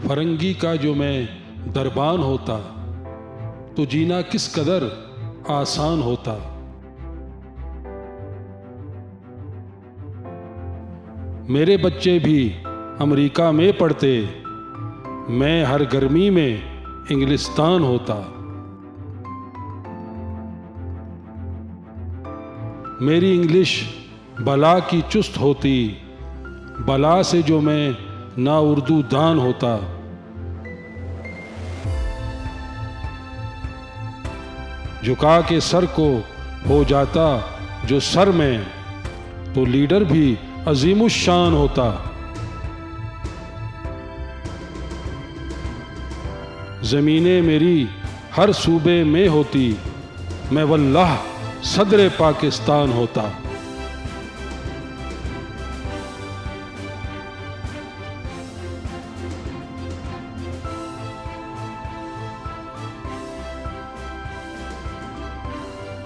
फरंगी का जो मैं दरबान होता तो जीना किस कदर आसान होता। मेरे बच्चे भी अमेरिका में पढ़ते, मैं हर गर्मी में इंग्लिस्तान होता। मेरी इंग्लिश बला की चुस्त होती, बला से जो मैं ना उर्दू दान होता। झुका के सर को हो जाता जो सर में, तो लीडर भी अजीमुशान होता। ज़मीनें मेरी हर सूबे में होती, मैं वल्लाह सदर पाकिस्तान होता।